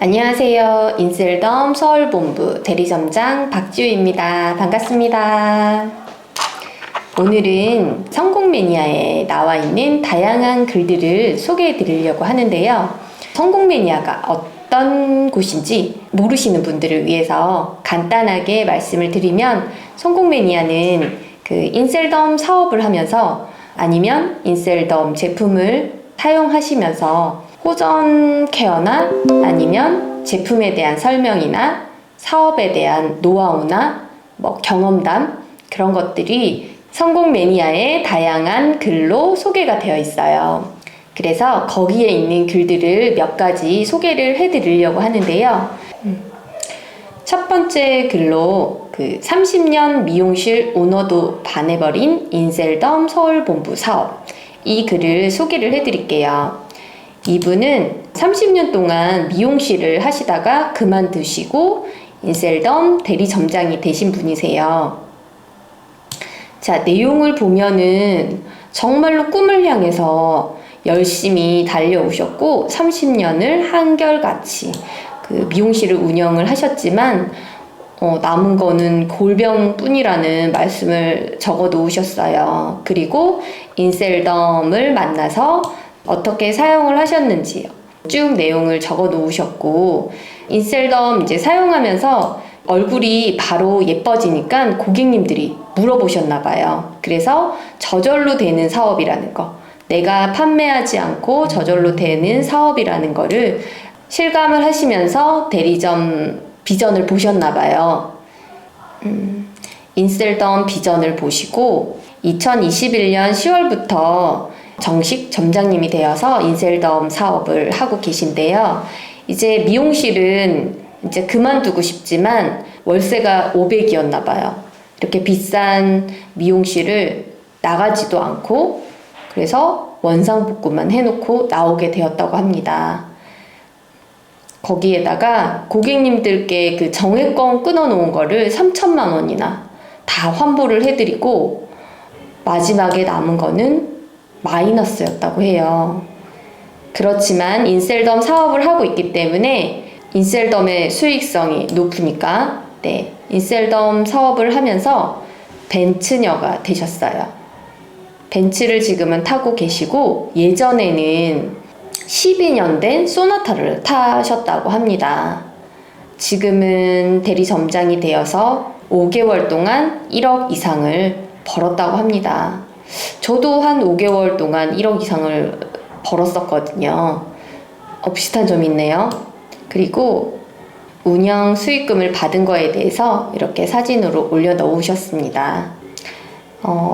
안녕하세요. 인셀덤 서울본부 대리점장 박지우입니다. 반갑습니다. 오늘은 성공 매니아에 나와 있는 다양한 글들을 소개해 드리려고 하는데요. 성공 매니아가 어떤 곳인지 모르시는 분들을 위해서 간단하게 말씀을 드리면, 성공 매니아는 그 인셀덤 사업을 하면서 아니면 인셀덤 제품을 사용하시면서 호전 케어나 아니면 제품에 대한 설명이나 사업에 대한 노하우나 경험담, 그런 것들이 성공 매니아의 다양한 글로 소개가 되어 있어요. 그래서 거기에 있는 글들을 몇 가지 소개를 해드리려고 하는데요. 첫 번째 글로 30년 미용실 오너도 반해버린 인셀덤 서울본부 사업, 이 글을 소개를 해드릴게요. 이분은 30년 동안 미용실을 하시다가 그만두시고 인셀덤 대리점장이 되신 분이세요. 자, 내용을 보면은 정말로 꿈을 향해서 열심히 달려오셨고 30년을 한결같이 미용실을 운영을 하셨지만 남은 거는 골병뿐이라는 말씀을 적어 놓으셨어요. 그리고 인셀덤을 만나서 어떻게 사용을 하셨는지 쭉 내용을 적어 놓으셨고, 인셀덤 이제 사용하면서 얼굴이 바로 예뻐지니까 고객님들이 물어보셨나 봐요. 그래서 저절로 되는 사업이라는 거, 내가 판매하지 않고 저절로 되는 사업이라는 거를 실감을 하시면서 대리점 비전을 보셨나 봐요. 인셀덤 비전을 보시고 2021년 10월부터 정식 점장님이 되어서 인셀덤 사업을 하고 계신데요. 이제 미용실은 이제 그만두고 싶지만 월세가 500이었나 봐요. 이렇게 비싼 미용실을 나가지도 않고, 그래서 원상복구만 해놓고 나오게 되었다고 합니다. 거기에다가 고객님들께 그 정액권 끊어놓은 거를 3천만 원이나 다 환불을 해드리고, 마지막에 남은 거는 마이너스였다고 해요. 그렇지만 인셀덤 사업을 하고 있기 때문에 인셀덤의 수익성이 높으니까 인셀덤 사업을 하면서 벤츠녀가 되셨어요. 벤츠를 지금은 타고 계시고, 예전에는 12년 된 소나타를 타셨다고 합니다. 지금은 대리점장이 되어서 5개월 동안 1억 이상을 벌었다고 합니다. 저도 한 5개월 동안 1억 이상을 벌었었거든요. 비슷한 점이 있네요. 그리고 운영 수익금을 받은 거에 대해서 이렇게 사진으로 올려놓으셨습니다.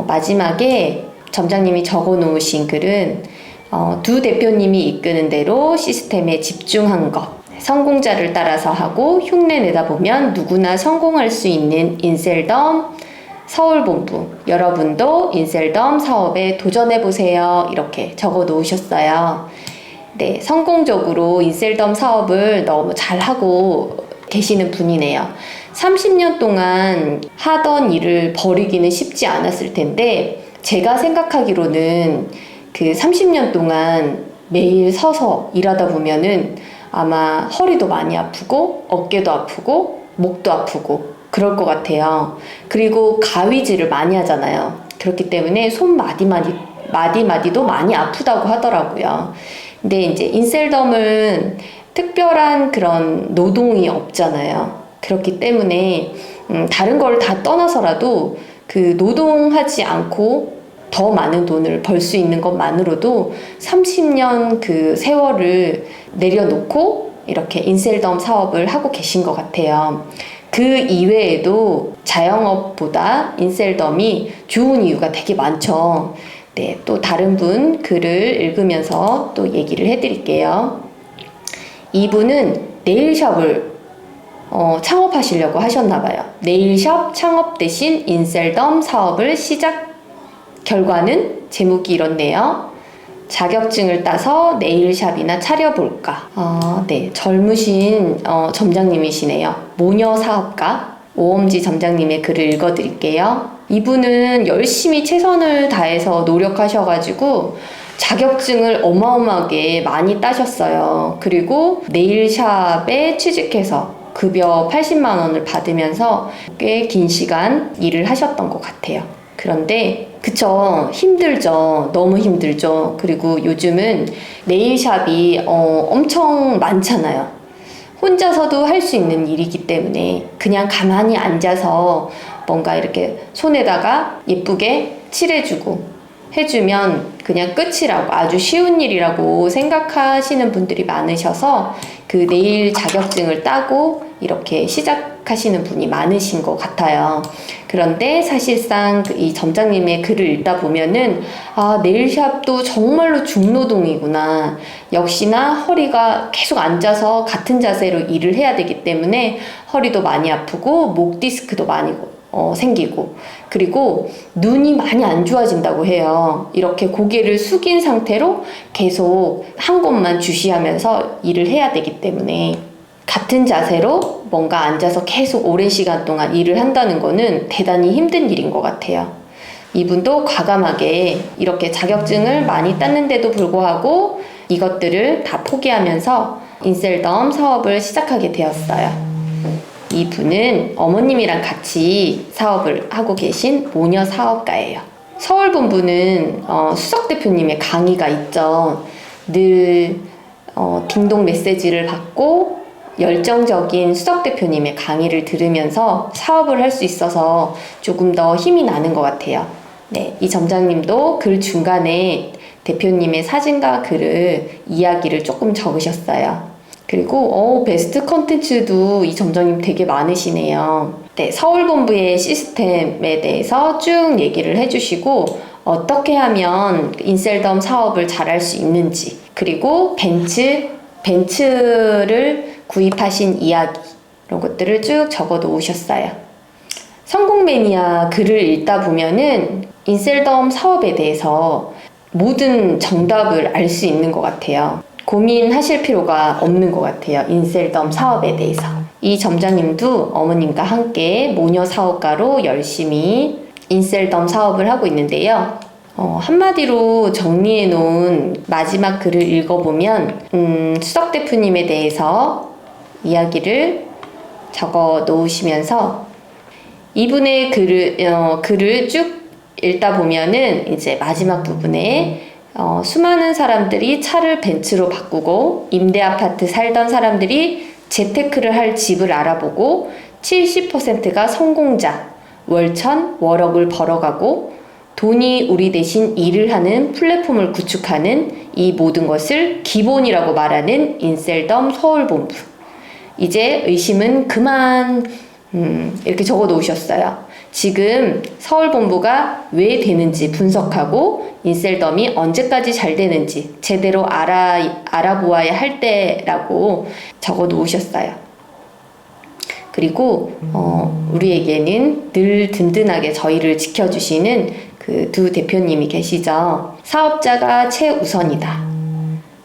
마지막에 점장님이 적어 놓으신 글은 두 대표님이 이끄는 대로 시스템에 집중한 것, 성공자를 따라서 하고 흉내 내다 보면 누구나 성공할 수 있는 인셀덤 서울본부, 여러분도 인셀덤 사업에 도전해보세요, 이렇게 적어 놓으셨어요. 네, 성공적으로 인셀덤 사업을 너무 잘하고 계시는 분이네요. 30년 동안 하던 일을 버리기는 쉽지 않았을 텐데, 제가 생각하기로는 30년 동안 매일 서서 일하다 보면은 아마 허리도 많이 아프고 어깨도 아프고 목도 아프고 그럴 것 같아요. 그리고 가위질을 많이 하잖아요. 그렇기 때문에 손 마디마디도 많이 아프다고 하더라고요. 근데 이제 인셀덤은 특별한 그런 노동이 없잖아요. 그렇기 때문에 다른 걸 다 떠나서라도 노동하지 않고 더 많은 돈을 벌 수 있는 것만으로도 30년 세월을 내려놓고 이렇게 인셀덤 사업을 하고 계신 것 같아요. 그 이외에도 자영업보다 인셀덤이 좋은 이유가 되게 많죠. 네, 또 다른 분 글을 읽으면서 또 얘기를 해드릴게요. 이분은 네일샵을 창업하시려고 하셨나봐요. 네일샵 창업 대신 인셀덤 사업을 시작. 결과는 제목이 이렇네요. 자격증을 따서 네일샵이나 차려볼까. 네, 젊으신 점장님이시네요. 모녀 사업가 오엄지 점장님의 글을 읽어드릴게요. 이분은 열심히 최선을 다해서 노력하셔가지고 자격증을 어마어마하게 많이 따셨어요. 그리고 네일샵에 취직해서 급여 80만 원을 받으면서 꽤 긴 시간 일을 하셨던 것 같아요. 그런데 그쵸, 힘들죠. 너무 힘들죠. 그리고 요즘은 네일샵이 엄청 많잖아요. 혼자서도 할 수 있는 일이기 때문에 그냥 가만히 앉아서 뭔가 이렇게 손에다가 예쁘게 칠해주고 해주면 그냥 끝이라고, 아주 쉬운 일이라고 생각하시는 분들이 많으셔서 그 네일 자격증을 따고 이렇게 시작하시는 분이 많으신 것 같아요. 그런데 사실상 이 점장님의 글을 읽다 보면은 네일샵도 정말로 중노동이구나. 역시나 허리가 계속 앉아서 같은 자세로 일을 해야 되기 때문에 허리도 많이 아프고 목 디스크도 많이 생기고, 그리고 눈이 많이 안 좋아진다고 해요. 이렇게 고개를 숙인 상태로 계속 한 곳만 주시하면서 일을 해야 되기 때문에 같은 자세로 뭔가 앉아서 계속 오랜 시간 동안 일을 한다는 거는 대단히 힘든 일인 것 같아요. 이분도 과감하게 이렇게 자격증을 많이 땄는데도 불구하고 이것들을 다 포기하면서 인셀덤 사업을 시작하게 되었어요. 이분은 어머님이랑 같이 사업을 하고 계신 모녀 사업가예요. 서울 본부는 수석 대표님의 강의가 있죠. 늘 딩동 메시지를 받고 열정적인 수석 대표님의 강의를 들으면서 사업을 할 수 있어서 조금 더 힘이 나는 것 같아요. 네, 이 점장님도 글 중간에 대표님의 사진과 글을 이야기를 조금 적으셨어요. 그리고 베스트 컨텐츠도 이 점장님 되게 많으시네요. 네, 서울본부의 시스템에 대해서 쭉 얘기를 해주시고 어떻게 하면 인셀덤 사업을 잘할 수 있는지, 그리고 벤츠를 구입하신 이야기, 이런 것들을 쭉 적어 놓으셨어요. 성공 매니아 글을 읽다 보면은 인셀덤 사업에 대해서 모든 정답을 알 수 있는 것 같아요. 고민하실 필요가 없는 것 같아요. 인셀덤 사업에 대해서. 이 점장님도 어머님과 함께 모녀 사업가로 열심히 인셀덤 사업을 하고 있는데요. 한마디로 정리해 놓은 마지막 글을 읽어보면 수석 대표님에 대해서 이야기를 적어 놓으시면서 이분의 글을 쭉 읽다 보면은 이제 마지막 부분에 수많은 사람들이 차를 벤츠로 바꾸고 임대 아파트 살던 사람들이 재테크를 할 집을 알아보고 70%가 성공자, 월천, 월억을 벌어가고 돈이 우리 대신 일을 하는 플랫폼을 구축하는 이 모든 것을 기본이라고 말하는 인셀덤 서울본부. 이제 의심은 그만, 이렇게 적어 놓으셨어요. 지금 서울본부가 왜 되는지 분석하고 인셀덤이 언제까지 잘 되는지 제대로 알아보아야 할 때라고 적어 놓으셨어요. 그리고 우리에게는 늘 든든하게 저희를 지켜주시는 그 두 대표님이 계시죠. 사업자가 최우선이다.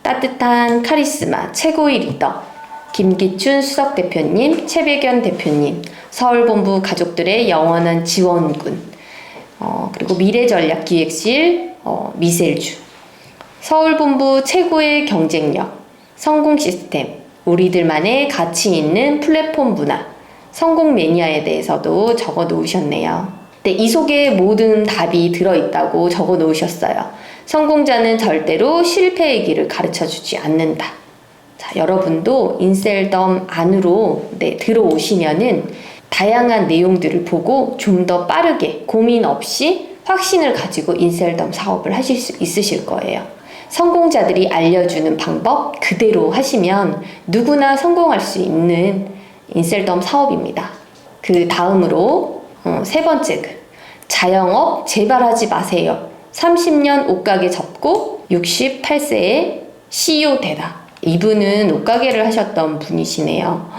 따뜻한 카리스마 최고의 리더 김기춘 수석 대표님, 최백연 대표님, 서울본부 가족들의 영원한 지원군, 그리고 미래전략기획실 미셀주, 서울본부 최고의 경쟁력, 성공 시스템, 우리들만의 가치 있는 플랫폼 문화, 성공 매니아에 대해서도 적어 놓으셨네요. 네, 이 속에 모든 답이 들어있다고 적어 놓으셨어요. 성공자는 절대로 실패의 길을 가르쳐주지 않는다. 자, 여러분도 인셀덤 안으로 들어오시면은 다양한 내용들을 보고 좀 더 빠르게 고민 없이 확신을 가지고 인셀덤 사업을 하실 수 있으실 거예요. 성공자들이 알려주는 방법 그대로 하시면 누구나 성공할 수 있는 인셀덤 사업입니다. 그 다음으로 세 번째 글, 자영업 제발 하지 마세요. 30년 옷가게 접고 68세에 CEO 되다. 이분은 옷가게를 하셨던 분이시네요.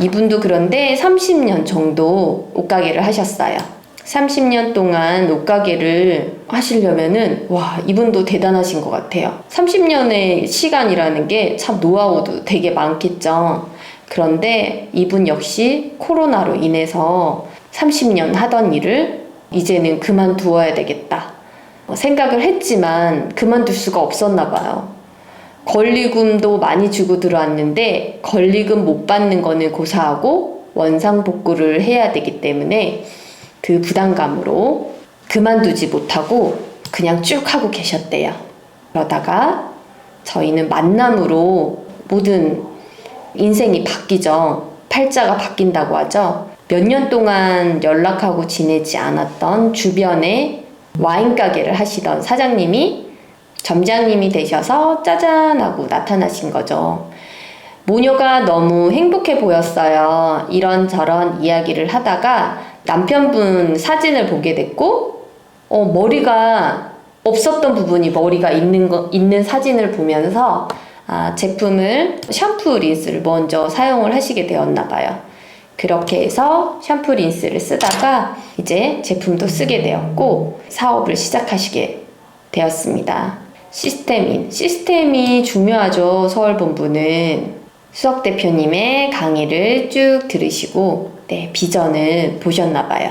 이분도 그런데 30년 정도 옷가게를 하셨어요. 30년 동안 옷가게를 하시려면은 이분도 대단하신 것 같아요. 30년의 시간이라는 게 참 노하우도 되게 많겠죠. 그런데 이분 역시 코로나로 인해서 30년 하던 일을 이제는 그만두어야 되겠다 생각을 했지만 그만둘 수가 없었나 봐요. 권리금도 많이 주고 들어왔는데 권리금 못 받는 거는 고사하고 원상복구를 해야 되기 때문에 그 부담감으로 그만두지 못하고 그냥 쭉 하고 계셨대요. 그러다가 저희는 만남으로 모든 인생이 바뀌죠. 팔자가 바뀐다고 하죠. 몇 년 동안 연락하고 지내지 않았던 주변에 와인 가게를 하시던 사장님이 점장님이 되셔서 짜잔 하고 나타나신 거죠. 모녀가 너무 행복해 보였어요. 이런저런 이야기를 하다가 남편분 사진을 보게 됐고 머리가 없었던 부분이 머리가 있는 사진을 보면서 제품을 샴푸 린스를 먼저 사용을 하시게 되었나 봐요. 그렇게 해서 샴푸 린스를 쓰다가 이제 제품도 쓰게 되었고 사업을 시작하시게 되었습니다. 시스템이 중요하죠. 서울본부는 수석 대표님의 강의를 쭉 들으시고 비전을 보셨나 봐요.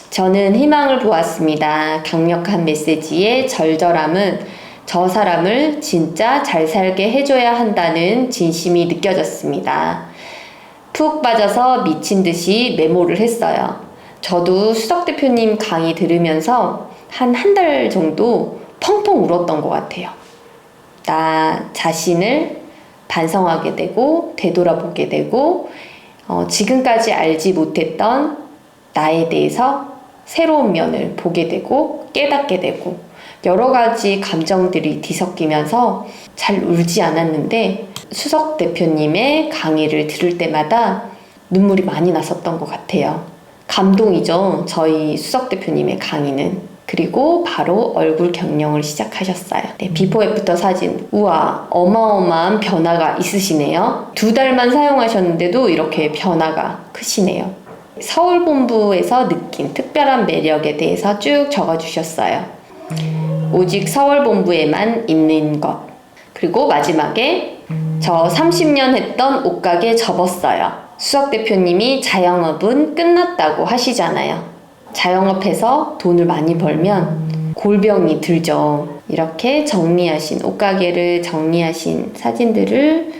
저는 희망을 보았습니다. 강력한 메시지의 절절함은 저 사람을 진짜 잘 살게 해줘야 한다는 진심이 느껴졌습니다. 푹 빠져서 미친 듯이 메모를 했어요. 저도 수석 대표님 강의 들으면서 한 달 정도 펑펑 울었던 것 같아요. 나 자신을 반성하게 되고 되돌아보게 되고 지금까지 알지 못했던 나에 대해서 새로운 면을 보게 되고 깨닫게 되고 여러 가지 감정들이 뒤섞이면서 잘 울지 않았는데 수석 대표님의 강의를 들을 때마다 눈물이 많이 났었던 것 같아요. 감동이죠. 저희 수석 대표님의 강의는. 그리고 바로 얼굴 경영을 시작하셨어요. 비포 애프터 사진. 우와, 어마어마한 변화가 있으시네요. 2달만 사용하셨는데도 이렇게 변화가 크시네요. 서울본부에서 느낀 특별한 매력에 대해서 쭉 적어주셨어요. 오직 서울본부에만 있는 것. 그리고 마지막에 저 30년 했던 옷가게 접었어요. 수석 대표님이 자영업은 끝났다고 하시잖아요. 자영업해서 돈을 많이 벌면 골병이 들죠. 이렇게 정리하신 옷가게를 정리하신 사진들을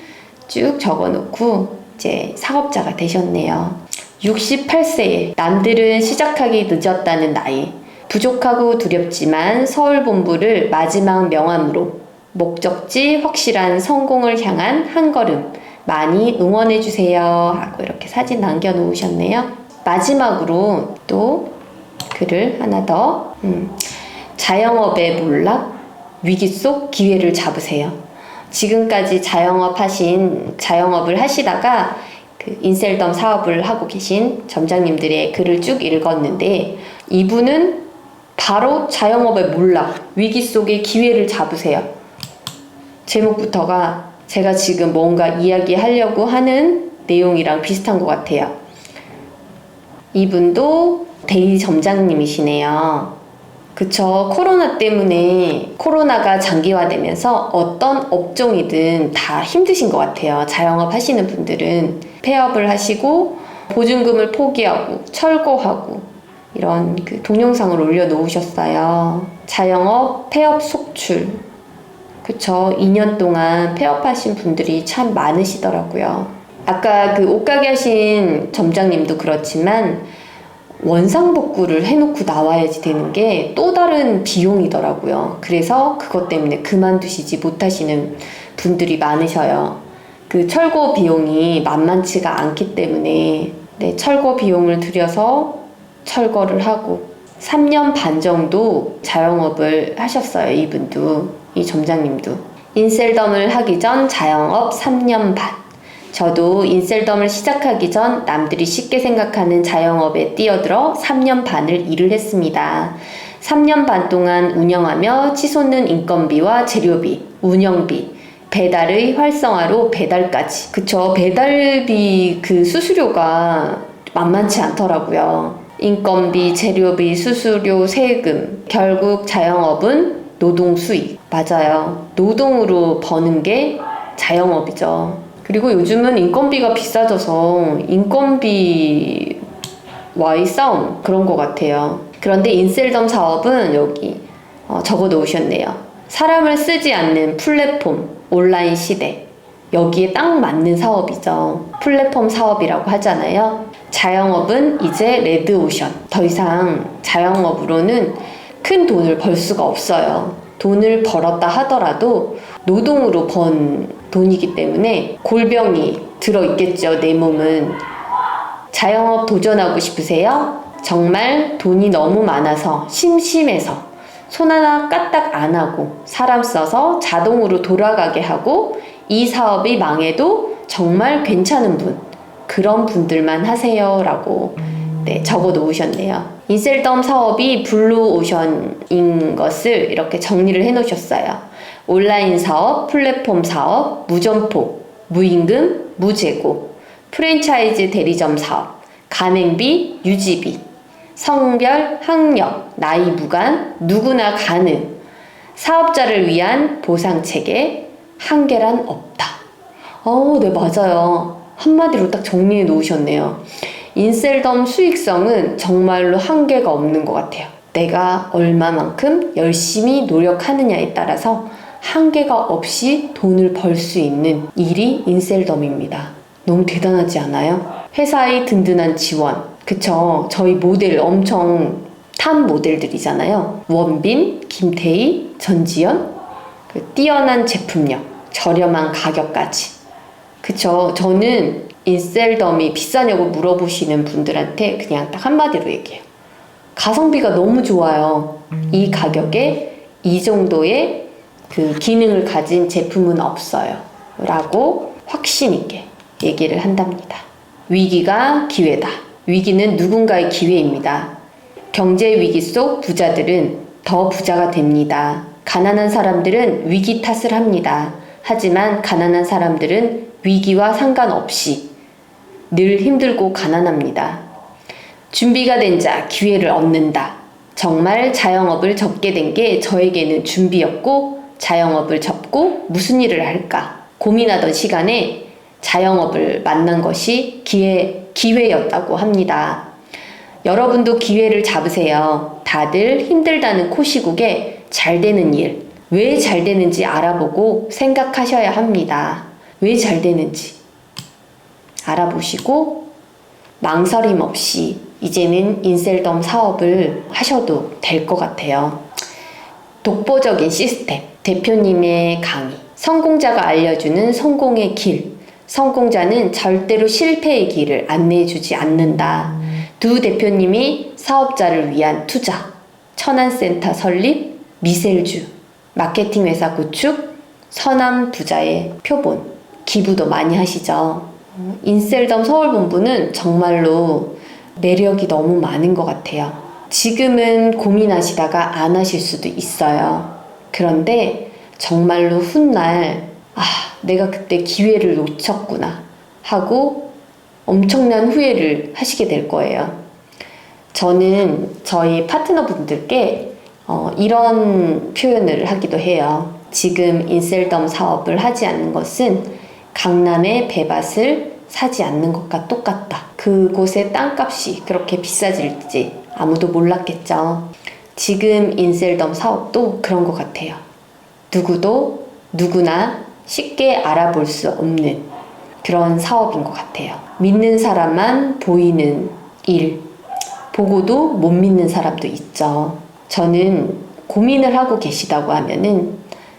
쭉 적어놓고 이제 사업자가 되셨네요. 68세에 남들은 시작하기 늦었다는 나이. 부족하고 두렵지만 서울본부를 마지막 명함으로 목적지 확실한 성공을 향한 한 걸음 많이 응원해주세요 하고 이렇게 사진 남겨놓으셨네요. 마지막으로 또 글을 하나 더 자영업의 몰락 위기 속 기회를 잡으세요. 지금까지 자영업을 하시다가 그 인셀덤 사업을 하고 계신 점장님들의 글을 쭉 읽었는데 이분은 바로 자영업의 몰락 위기 속의 기회를 잡으세요. 제목부터가 제가 지금 뭔가 이야기하려고 하는 내용이랑 비슷한 것 같아요. 이분도 대리 점장님이시네요. 그쵸. 코로나 때문에 코로나가 장기화되면서 어떤 업종이든 다 힘드신 것 같아요. 자영업 하시는 분들은 폐업을 하시고 보증금을 포기하고 철거하고 이런 그 동영상을 올려놓으셨어요. 자영업 폐업 속출. 그쵸. 2년 동안 폐업하신 분들이 참 많으시더라고요. 아까 그 옷가게 하신 점장님도 그렇지만 원상복구를 해놓고 나와야지 되는 게 또 다른 비용이더라고요. 그래서 그것 때문에 그만두시지 못하시는 분들이 많으셔요. 그 철거 비용이 만만치가 않기 때문에 철거 비용을 들여서 철거를 하고 3년 반 정도 자영업을 하셨어요. 이분도, 이 점장님도. 인셀덤을 하기 전 자영업 3년 반. 저도 인셀덤을 시작하기 전 남들이 쉽게 생각하는 자영업에 뛰어들어 3년 반을 일을 했습니다. 3년 반 동안 운영하며 치솟는 인건비와 재료비, 운영비, 배달의 활성화로 배달까지. 그쵸. 배달비 그 수수료가 만만치 않더라고요. 인건비, 재료비, 수수료, 세금. 결국 자영업은 노동 수익. 맞아요. 노동으로 버는 게 자영업이죠. 그리고 요즘은 인건비가 비싸져서 인건비와의 싸움 그런 것 같아요. 그런데 인셀덤 사업은 여기 적어 놓으셨네요. 사람을 쓰지 않는 플랫폼, 온라인 시대. 여기에 딱 맞는 사업이죠. 플랫폼 사업이라고 하잖아요. 자영업은 이제 레드오션. 더 이상 자영업으로는 큰 돈을 벌 수가 없어요. 돈을 벌었다 하더라도 노동으로 번 돈이기 때문에 골병이 들어있겠죠, 내 몸은. 자영업 도전하고 싶으세요? 정말 돈이 너무 많아서 심심해서 손 하나 까딱 안 하고 사람 써서 자동으로 돌아가게 하고 이 사업이 망해도 정말 괜찮은 분, 그런 분들만 하세요 라고 적어 놓으셨네요. 인셀덤 사업이 블루오션인 것을 이렇게 정리를 해 놓으셨어요. 온라인 사업, 플랫폼 사업, 무점포, 무임금, 무재고, 프랜차이즈 대리점 사업, 가맹비, 유지비, 성별, 학력, 나이 무관, 누구나 가능, 사업자를 위한 보상체계, 한계란 없다. 네, 맞아요. 한마디로 딱 정리해 놓으셨네요. 인셀덤 수익성은 정말로 한계가 없는 것 같아요. 내가 얼마만큼 열심히 노력하느냐에 따라서 한계가 없이 돈을 벌 수 있는 일이 인셀덤입니다. 너무 대단하지 않아요? 회사의 든든한 지원. 그쵸? 저희 모델 엄청 탑 모델들이잖아요. 원빈, 김태희, 전지현, 뛰어난 제품력, 저렴한 가격까지. 그쵸? 저는 인셀덤이 비싸냐고 물어보시는 분들한테 그냥 딱 한마디로 얘기해요. 가성비가 너무 좋아요. 이 가격에 이 정도의 그 기능을 가진 제품은 없어요. 라고 확신 있게 얘기를 한답니다. 위기가 기회다. 위기는 누군가의 기회입니다. 경제 위기 속 부자들은 더 부자가 됩니다. 가난한 사람들은 위기 탓을 합니다. 하지만 가난한 사람들은 위기와 상관없이 늘 힘들고 가난합니다. 준비가 된 자 기회를 얻는다. 정말 자영업을 접게 된 게 저에게는 준비였고, 자영업을 접고 무슨 일을 할까 고민하던 시간에 자영업을 만난 것이 기회였다고 합니다. 여러분도 기회를 잡으세요. 다들 힘들다는 코시국에 잘 되는 일, 왜 잘 되는지 알아보고 생각하셔야 합니다. 왜 잘 되는지 알아보시고 망설임 없이 이제는 인셀덤 사업을 하셔도 될 것 같아요. 독보적인 시스템, 대표님의 강의, 성공자가 알려주는 성공의 길, 성공자는 절대로 실패의 길을 안내해주지 않는다. 두 대표님이 사업자를 위한 투자, 천안센터 설립, 미셀주, 마케팅 회사 구축, 선함 부자의 표본, 기부도 많이 하시죠. 인셀덤 서울본부는 정말로 매력이 너무 많은 것 같아요. 지금은 고민하시다가 안 하실 수도 있어요. 그런데 정말로 훗날 내가 그때 기회를 놓쳤구나 하고 엄청난 후회를 하시게 될 거예요. 저는 저희 파트너분들께 이런 표현을 하기도 해요. 지금 인셀덤 사업을 하지 않는 것은 강남의 배밭을 사지 않는 것과 똑같다. 그곳의 땅값이 그렇게 비싸질지 아무도 몰랐겠죠. 지금 인셀덤 사업도 그런 것 같아요. 누구나 쉽게 알아볼 수 없는 그런 사업인 것 같아요. 믿는 사람만 보이는 일, 보고도 못 믿는 사람도 있죠. 저는 고민을 하고 계시다고 하면은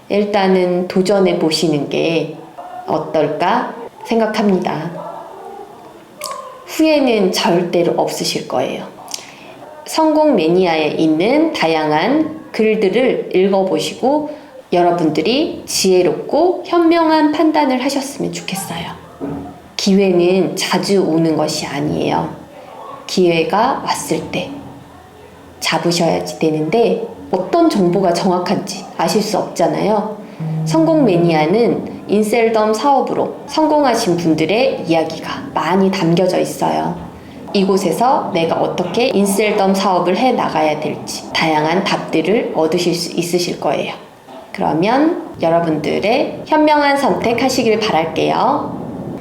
일단은 도전해 보시는 게 어떨까 생각합니다. 후회는 절대로 없으실 거예요. 성공 매니아에 있는 다양한 글들을 읽어보시고 여러분들이 지혜롭고 현명한 판단을 하셨으면 좋겠어요. 기회는 자주 오는 것이 아니에요. 기회가 왔을 때 잡으셔야지 되는데 어떤 정보가 정확한지 아실 수 없잖아요. 성공 매니아는 인셀덤 사업으로 성공하신 분들의 이야기가 많이 담겨져 있어요. 이곳에서 내가 어떻게 인셀덤 사업을 해 나가야 될지 다양한 답들을 얻으실 수 있으실 거예요. 그러면 여러분들의 현명한 선택 하시길 바랄게요.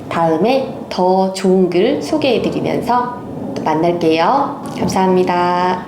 다음에 더 좋은 글 소개해드리면서 또 만날게요. 감사합니다.